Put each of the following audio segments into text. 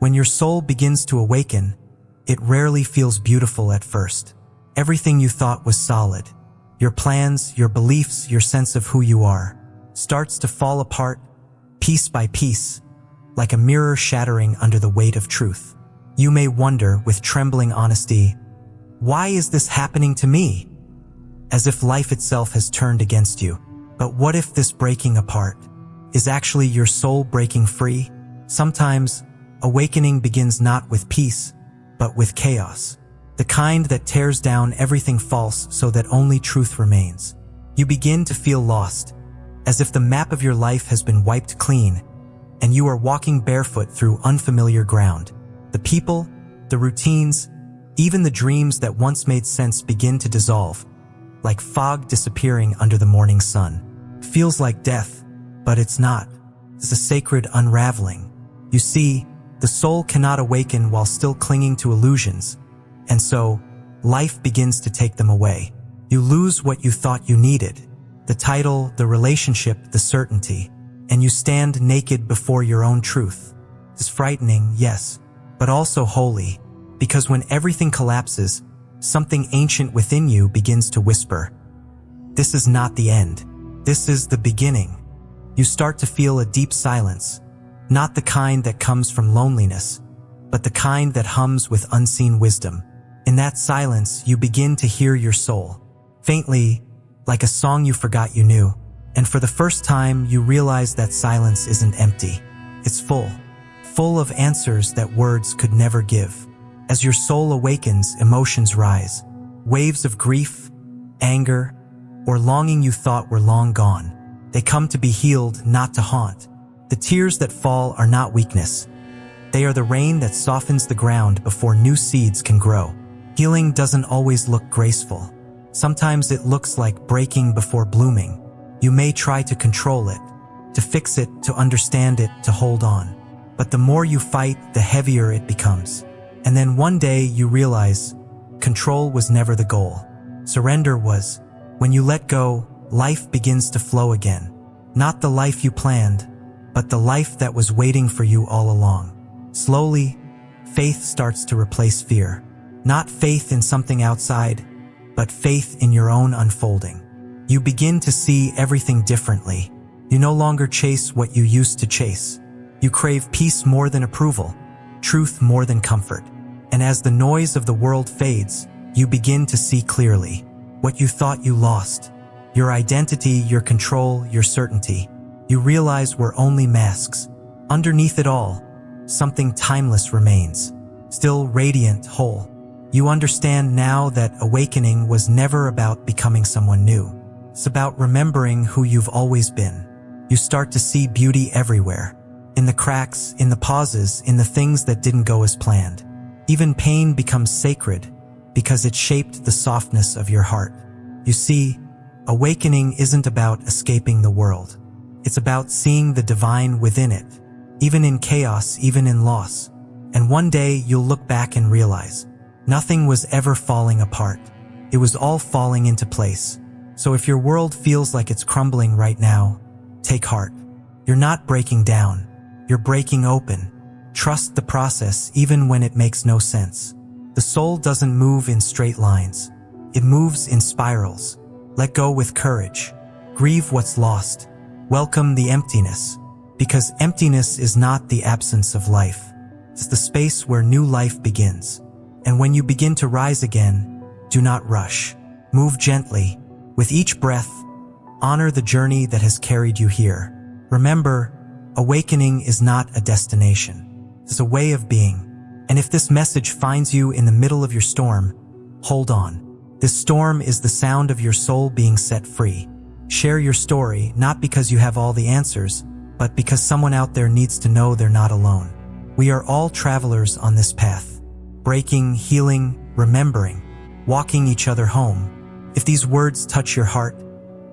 When your soul begins to awaken, it rarely feels beautiful at first. Everything you thought was solid, your plans, your beliefs, your sense of who you are, starts to fall apart piece by piece, like a mirror shattering under the weight of truth. You may wonder with trembling honesty, why is this happening to me? As if life itself has turned against you. But what if this breaking apart is actually your soul breaking free? Sometimes, awakening begins not with peace, but with chaos. The kind that tears down everything false so that only truth remains. You begin to feel lost, as if the map of your life has been wiped clean, and you are walking barefoot through unfamiliar ground. The people, the routines, even the dreams that once made sense begin to dissolve, like fog disappearing under the morning sun. Feels like death, but it's not. It's a sacred unraveling. You see, the soul cannot awaken while still clinging to illusions, and so, life begins to take them away. You lose what you thought you needed, the title, the relationship, the certainty, and you stand naked before your own truth. It's frightening, yes, but also holy, because when everything collapses, something ancient within you begins to whisper, "This is not the end. This is the beginning." You start to feel a deep silence, not the kind that comes from loneliness, but the kind that hums with unseen wisdom. In that silence, you begin to hear your soul, faintly, like a song you forgot you knew. And for the first time, you realize that silence isn't empty. It's full of answers that words could never give. As your soul awakens, emotions rise. Waves of grief, anger, or longing you thought were long gone. They come to be healed, not to haunt. The tears that fall are not weakness. They are the rain that softens the ground before new seeds can grow. Healing doesn't always look graceful. Sometimes it looks like breaking before blooming. You may try to control it, to fix it, to understand it, to hold on. But the more you fight, the heavier it becomes. And then one day you realize, control was never the goal. Surrender was. When you let go, life begins to flow again. Not the life you planned, but the life that was waiting for you all along. Slowly, faith starts to replace fear. Not faith in something outside, but faith in your own unfolding. You begin to see everything differently. You no longer chase what you used to chase. You crave peace more than approval, truth more than comfort. And as the noise of the world fades, you begin to see clearly what you thought you lost. Your identity, your control, your certainty. You realize were only masks. Underneath it all, something timeless remains, still radiant, whole. You understand now that awakening was never about becoming someone new. It's about remembering who you've always been. You start to see beauty everywhere. In the cracks, in the pauses, in the things that didn't go as planned. Even pain becomes sacred because it shaped the softness of your heart. You see, awakening isn't about escaping the world. It's about seeing the divine within it, even in chaos, even in loss. And one day you'll look back and realize, nothing was ever falling apart. It was all falling into place. So if your world feels like it's crumbling right now, take heart. You're not breaking down. You're breaking open. Trust the process even when it makes no sense. The soul doesn't move in straight lines. It moves in spirals. Let go with courage. Grieve what's lost. Welcome the emptiness. Because emptiness is not the absence of life. It's the space where new life begins. And when you begin to rise again, do not rush. Move gently. With each breath, honor the journey that has carried you here. Remember, awakening is not a destination. It's a way of being. And if this message finds you in the middle of your storm, hold on. This storm is the sound of your soul being set free. Share your story, not because you have all the answers, but because someone out there needs to know they're not alone. We are all travelers on this path. Breaking, healing, remembering, walking each other home. If these words touch your heart,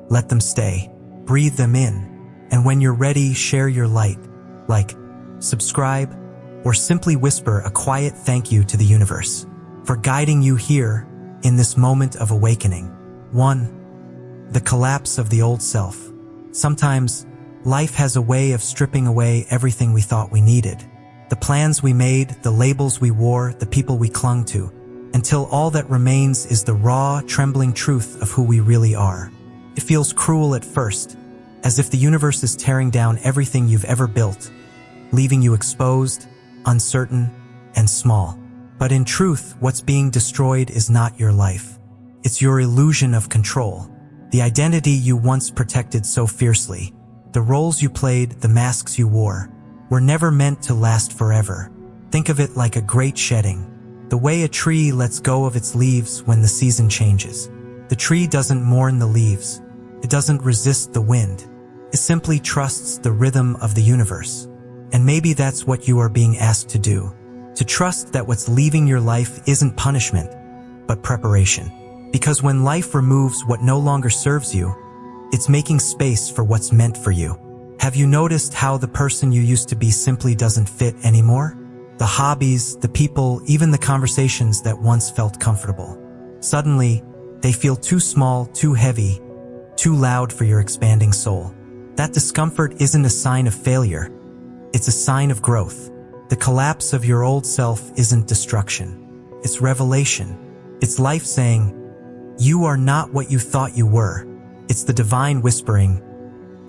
let them stay. Breathe them in. And when you're ready, share your light. Like, subscribe, or simply whisper a quiet thank you to the universe for guiding you here in this moment of awakening. 1. The collapse of the old self. Sometimes, life has a way of stripping away everything we thought we needed. The plans we made, the labels we wore, the people we clung to, until all that remains is the raw, trembling truth of who we really are. It feels cruel at first, as if the universe is tearing down everything you've ever built, leaving you exposed, uncertain, and small. But in truth, what's being destroyed is not your life. It's your illusion of control. The identity you once protected so fiercely, the roles you played, the masks you wore, were never meant to last forever. Think of it like a great shedding. The way a tree lets go of its leaves when the season changes. The tree doesn't mourn the leaves. It doesn't resist the wind. It simply trusts the rhythm of the universe. And maybe that's what you are being asked to do. To trust that what's leaving your life isn't punishment, but preparation. Because when life removes what no longer serves you, it's making space for what's meant for you. Have you noticed how the person you used to be simply doesn't fit anymore? The hobbies, the people, even the conversations that once felt comfortable. Suddenly, they feel too small, too heavy, too loud for your expanding soul. That discomfort isn't a sign of failure. It's a sign of growth. The collapse of your old self isn't destruction. It's revelation. It's life saying, you are not what you thought you were. It's the divine whispering,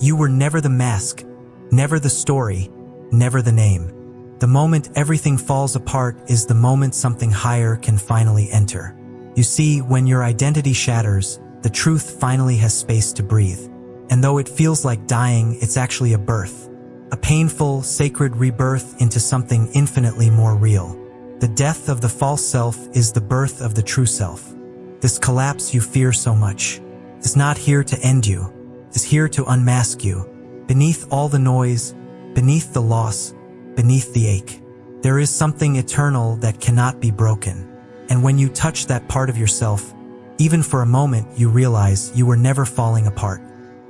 you were never the mask, never the story, never the name. The moment everything falls apart is the moment something higher can finally enter. You see, when your identity shatters, the truth finally has space to breathe. And though it feels like dying, it's actually a birth. A painful, sacred rebirth into something infinitely more real. The death of the false self is the birth of the true self. This collapse you fear so much is not here to end you. It's here to unmask you. Beneath all the noise, beneath the loss, beneath the ache, there is something eternal that cannot be broken. And when you touch that part of yourself, even for a moment, you realize you were never falling apart.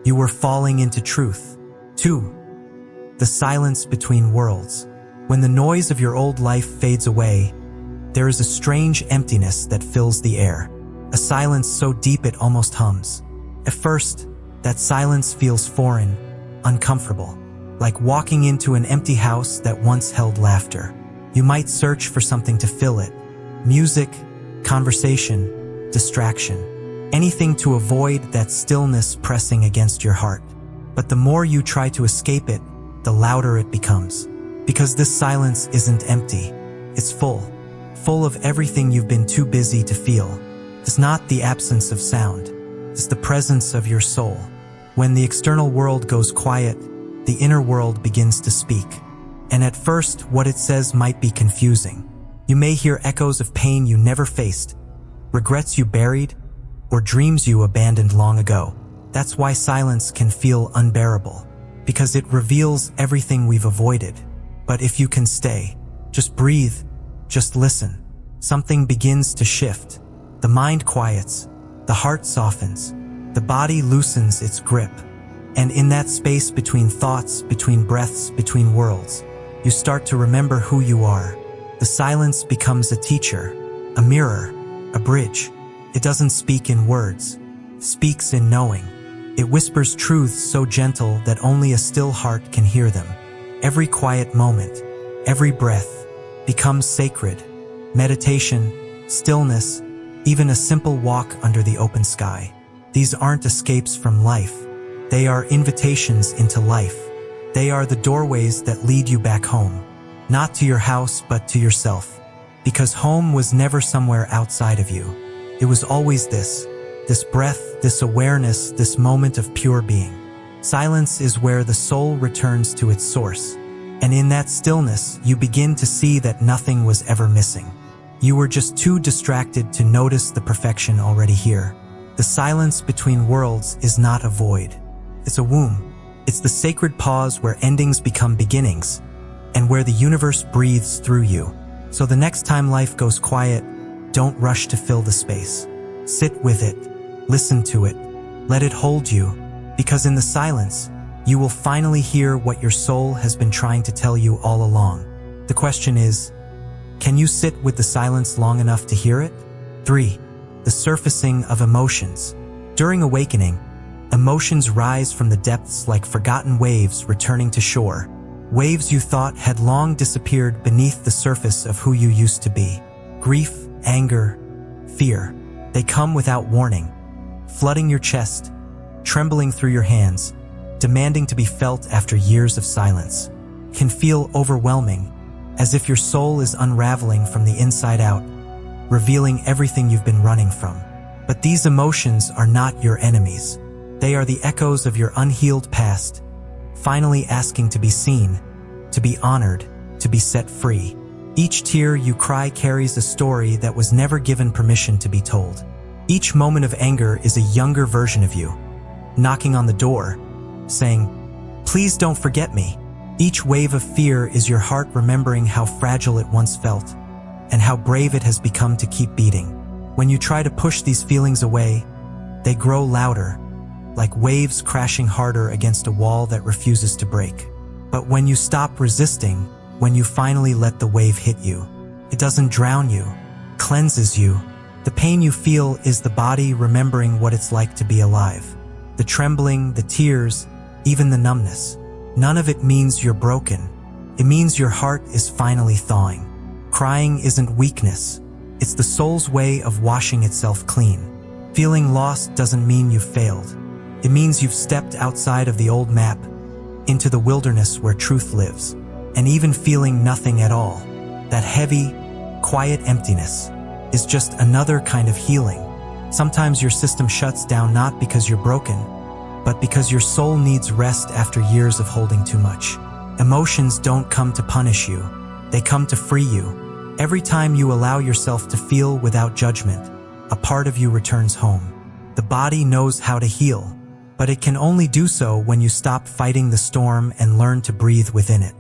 You were falling into truth. 2. The silence between worlds. When the noise of your old life fades away, there is a strange emptiness that fills the air. A silence so deep it almost hums. At first, that silence feels foreign, uncomfortable, like walking into an empty house that once held laughter. You might search for something to fill it. Music, conversation, distraction. Anything to avoid that stillness pressing against your heart. But the more you try to escape it, the louder it becomes. Because this silence isn't empty. It's full. Full of everything you've been too busy to feel. It's not the absence of sound. It's the presence of your soul. When the external world goes quiet, the inner world begins to speak. And at first, what it says might be confusing. You may hear echoes of pain you never faced, regrets you buried, or dreams you abandoned long ago. That's why silence can feel unbearable, because it reveals everything we've avoided. But if you can stay, just breathe, just listen, something begins to shift. The mind quiets, the heart softens, the body loosens its grip. And in that space between thoughts, between breaths, between worlds, you start to remember who you are. The silence becomes a teacher, a mirror, a bridge. It doesn't speak in words, it speaks in knowing. It whispers truths so gentle that only a still heart can hear them. Every quiet moment, every breath becomes sacred. Meditation, stillness, even a simple walk under the open sky. These aren't escapes from life. They are invitations into life. They are the doorways that lead you back home. Not to your house, but to yourself. Because home was never somewhere outside of you. It was always this breath, this awareness, this moment of pure being. Silence is where the soul returns to its source. And in that stillness, you begin to see that nothing was ever missing. You were just too distracted to notice the perfection already here. The silence between worlds is not a void. It's a womb. It's the sacred pause where endings become beginnings, and where the universe breathes through you. So the next time life goes quiet, don't rush to fill the space. Sit with it, listen to it, let it hold you, because in the silence, you will finally hear what your soul has been trying to tell you all along. The question is, can you sit with the silence long enough to hear it? 3. The surfacing of emotions. During awakening, emotions rise from the depths like forgotten waves returning to shore. Waves you thought had long disappeared beneath the surface of who you used to be. Grief, anger, fear. They come without warning, flooding your chest, trembling through your hands, demanding to be felt after years of silence. Can feel overwhelming, as if your soul is unraveling from the inside out, revealing everything you've been running from. But these emotions are not your enemies. They are the echoes of your unhealed past, finally asking to be seen, to be honored, to be set free. Each tear you cry carries a story that was never given permission to be told. Each moment of anger is a younger version of you, knocking on the door, saying, "Please don't forget me." Each wave of fear is your heart remembering how fragile it once felt, and how brave it has become to keep beating. When you try to push these feelings away, they grow louder, like waves crashing harder against a wall that refuses to break. But when you stop resisting, when you finally let the wave hit you, it doesn't drown you, cleanses you. The pain you feel is the body remembering what it's like to be alive. The trembling, the tears, even the numbness. None of it means you're broken. It means your heart is finally thawing. Crying isn't weakness. It's the soul's way of washing itself clean. Feeling lost doesn't mean you've failed. It means you've stepped outside of the old map, into the wilderness where truth lives. And even feeling nothing at all, that heavy, quiet emptiness, is just another kind of healing. Sometimes your system shuts down not because you're broken, but because your soul needs rest after years of holding too much. Emotions don't come to punish you. They come to free you. Every time you allow yourself to feel without judgment, a part of you returns home. The body knows how to heal, but it can only do so when you stop fighting the storm and learn to breathe within it.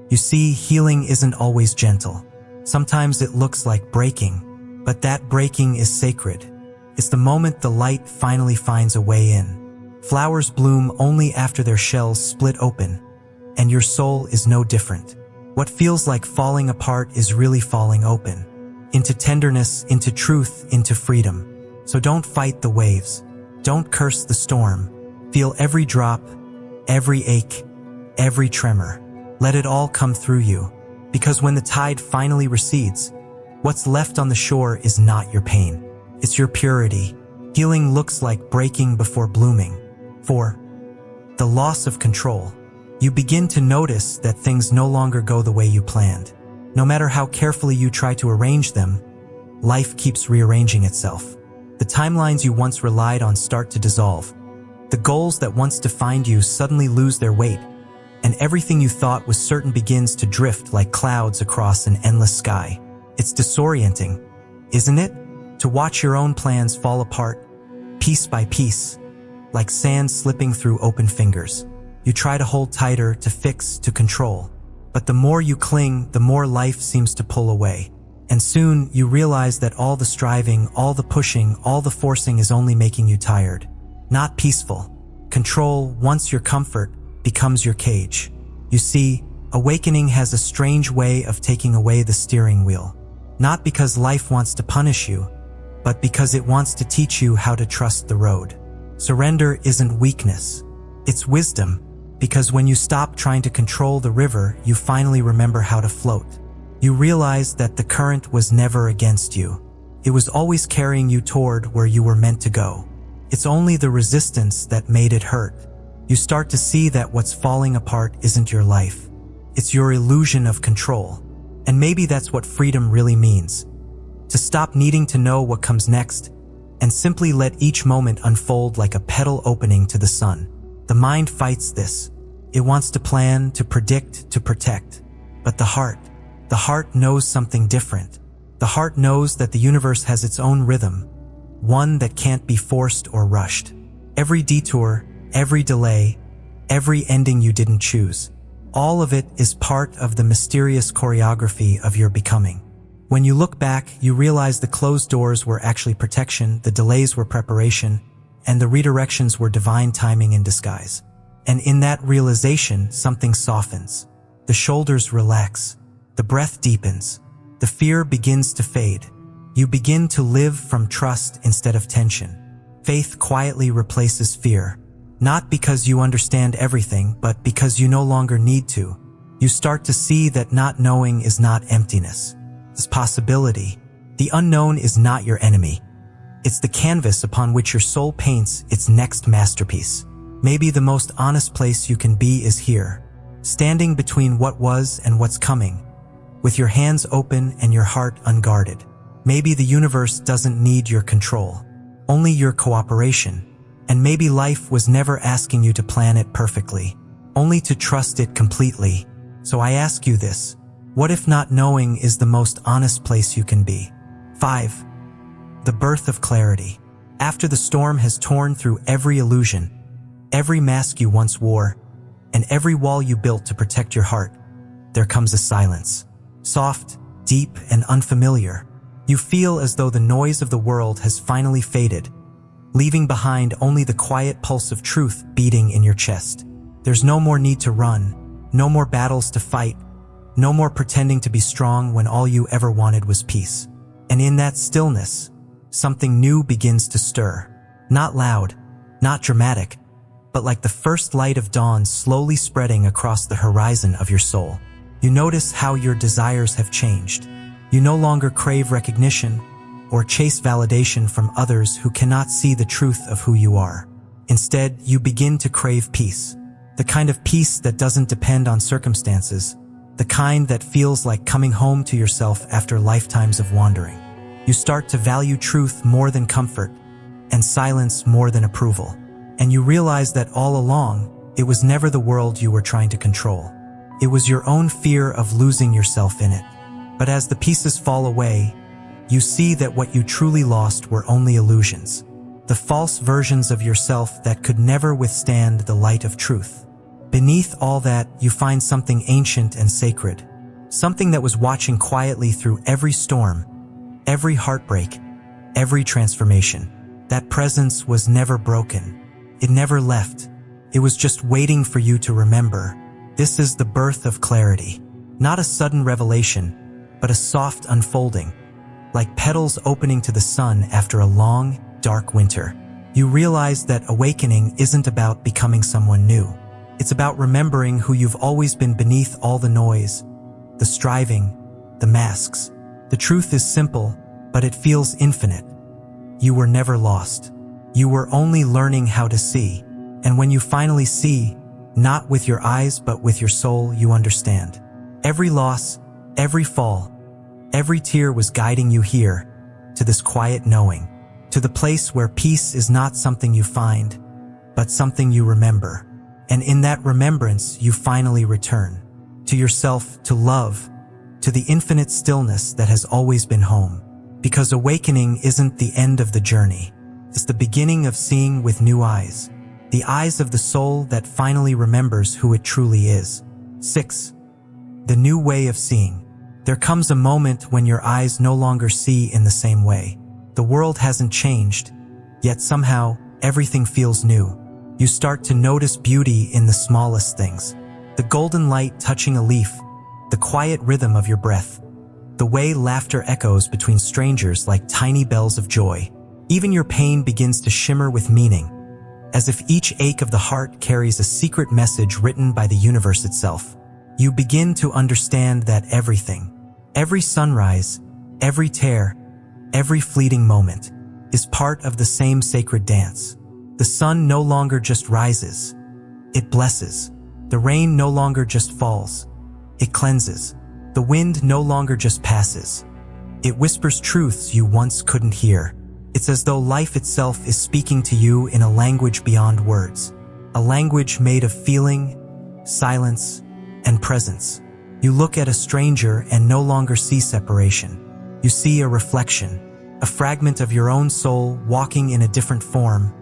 You see, healing isn't always gentle. Sometimes it looks like breaking, but that breaking is sacred. It's the moment the light finally finds a way in. Flowers bloom only after their shells split open, and your soul is no different. What feels like falling apart is really falling open, into tenderness, into truth, into freedom. So don't fight the waves. Don't curse the storm. Feel every drop, every ache, every tremor. Let it all come through you, because when the tide finally recedes, what's left on the shore is not your pain. It's your purity. Healing looks like breaking before blooming. 4. The loss of control. You begin to notice that things no longer go the way you planned. No matter how carefully you try to arrange them, life keeps rearranging itself. The timelines you once relied on start to dissolve. The goals that once defined you suddenly lose their weight, and everything you thought was certain begins to drift like clouds across an endless sky. It's disorienting, isn't it? To watch your own plans fall apart, piece by piece, like sand slipping through open fingers. You try to hold tighter, to fix, to control. But the more you cling, the more life seems to pull away. And soon you realize that all the striving, all the pushing, all the forcing is only making you tired. Not peaceful. Control, once your comfort, becomes your cage. You see, awakening has a strange way of taking away the steering wheel. Not because life wants to punish you, but because it wants to teach you how to trust the road. Surrender isn't weakness. It's wisdom, because when you stop trying to control the river, you finally remember how to float. You realize that the current was never against you. It was always carrying you toward where you were meant to go. It's only the resistance that made it hurt. You start to see that what's falling apart isn't your life. It's your illusion of control. And maybe that's what freedom really means. To stop needing to know what comes next, and simply let each moment unfold like a petal opening to the sun. The mind fights this. It wants to plan, to predict, to protect. But the heart knows something different. The heart knows that the universe has its own rhythm, one that can't be forced or rushed. Every detour, every delay, every ending you didn't choose, all of it is part of the mysterious choreography of your becoming. When you look back, you realize the closed doors were actually protection, the delays were preparation, and the redirections were divine timing in disguise. And in that realization, something softens. The shoulders relax. The breath deepens. The fear begins to fade. You begin to live from trust instead of tension. Faith quietly replaces fear. Not because you understand everything, but because you no longer need to. You start to see that not knowing is not emptiness. It's possibility. The unknown is not your enemy. It's the canvas upon which your soul paints its next masterpiece. Maybe the most honest place you can be is here, standing between what was and what's coming, with your hands open and your heart unguarded. Maybe the universe doesn't need your control, only your cooperation. And maybe life was never asking you to plan it perfectly, only to trust it completely. So I ask you this: what if not knowing is the most honest place you can be? 5. The birth of clarity. After the storm has torn through every illusion, every mask you once wore, and every wall you built to protect your heart, there comes a silence. Soft, deep, and unfamiliar. You feel as though the noise of the world has finally faded, leaving behind only the quiet pulse of truth beating in your chest. There's no more need to run, no more battles to fight, no more pretending to be strong when all you ever wanted was peace. And in that stillness, something new begins to stir. Not loud, not dramatic, but like the first light of dawn slowly spreading across the horizon of your soul. You notice how your desires have changed. You no longer crave recognition or chase validation from others who cannot see the truth of who you are. Instead, you begin to crave peace. The kind of peace that doesn't depend on circumstances, the kind that feels like coming home to yourself after lifetimes of wandering. You start to value truth more than comfort, and silence more than approval. And you realize that all along, it was never the world you were trying to control. It was your own fear of losing yourself in it. But as the pieces fall away, you see that what you truly lost were only illusions. The false versions of yourself that could never withstand the light of truth. Beneath all that, you find something ancient and sacred. Something that was watching quietly through every storm, every heartbreak, every transformation. That presence was never broken. It never left. It was just waiting for you to remember. This is the birth of clarity. Not a sudden revelation, but a soft unfolding. Like petals opening to the sun after a long, dark winter. You realize that awakening isn't about becoming someone new. It's about remembering who you've always been beneath all the noise, the striving, the masks. The truth is simple, but it feels infinite. You were never lost. You were only learning how to see. And when you finally see, not with your eyes but with your soul, you understand. Every loss, every fall, every tear was guiding you here, to this quiet knowing, to the place where peace is not something you find, but something you remember. And in that remembrance, you finally return to yourself, to love, to the infinite stillness that has always been home. Because awakening isn't the end of the journey. It's the beginning of seeing with new eyes. The eyes of the soul that finally remembers who it truly is. 6. The new way of seeing. There comes a moment when your eyes no longer see in the same way. The world hasn't changed, yet somehow everything feels new. You start to notice beauty in the smallest things. The golden light touching a leaf, the quiet rhythm of your breath, the way laughter echoes between strangers like tiny bells of joy. Even your pain begins to shimmer with meaning, as if each ache of the heart carries a secret message written by the universe itself. You begin to understand that everything, every sunrise, every tear, every fleeting moment, is part of the same sacred dance. The sun no longer just rises, it blesses. The rain no longer just falls, it cleanses. The wind no longer just passes, it whispers truths you once couldn't hear. It's as though life itself is speaking to you in a language beyond words, a language made of feeling, silence, and presence. You look at a stranger and no longer see separation. You see a reflection, a fragment of your own soul walking in a different form,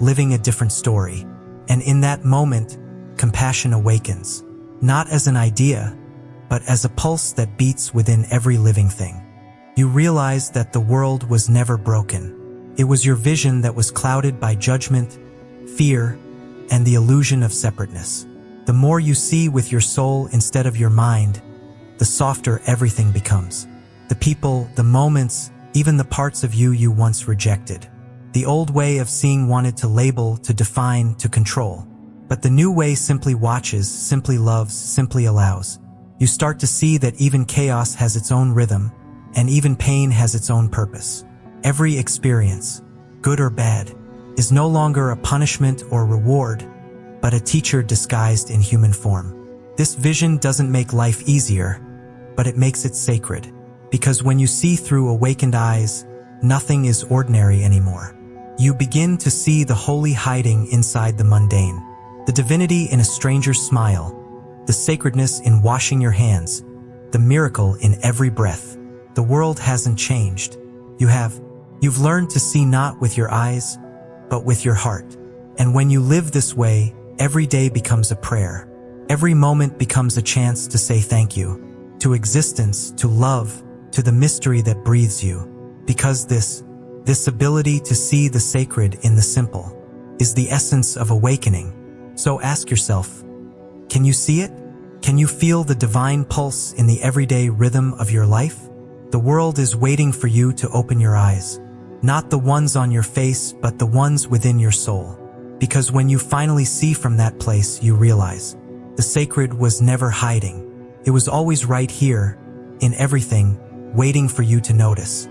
living a different story. And in that moment, compassion awakens, not as an idea, but as a pulse that beats within every living thing. You realize that the world was never broken. It was your vision that was clouded by judgment, fear, and the illusion of separateness. The more you see with your soul instead of your mind, the softer everything becomes. The people, the moments, even the parts of you once rejected. The old way of seeing wanted to label, to define, to control. But the new way simply watches, simply loves, simply allows. You start to see that even chaos has its own rhythm, and even pain has its own purpose. Every experience, good or bad, is no longer a punishment or reward, but a teacher disguised in human form. This vision doesn't make life easier, but it makes it sacred, because when you see through awakened eyes, nothing is ordinary anymore. You begin to see the holy hiding inside the mundane, the divinity in a stranger's smile, the sacredness in washing your hands, the miracle in every breath. The world hasn't changed. You've learned to see not with your eyes, but with your heart. And when you live this way, every day becomes a prayer. Every moment becomes a chance to say thank you, to existence, to love, to the mystery that breathes you. Because this ability to see the sacred in the simple is the essence of awakening. So ask yourself, can you see it? Can you feel the divine pulse in the everyday rhythm of your life? The world is waiting for you to open your eyes, not the ones on your face, but the ones within your soul. Because when you finally see from that place, you realize the sacred was never hiding. It was always right here, in everything, waiting for you to notice.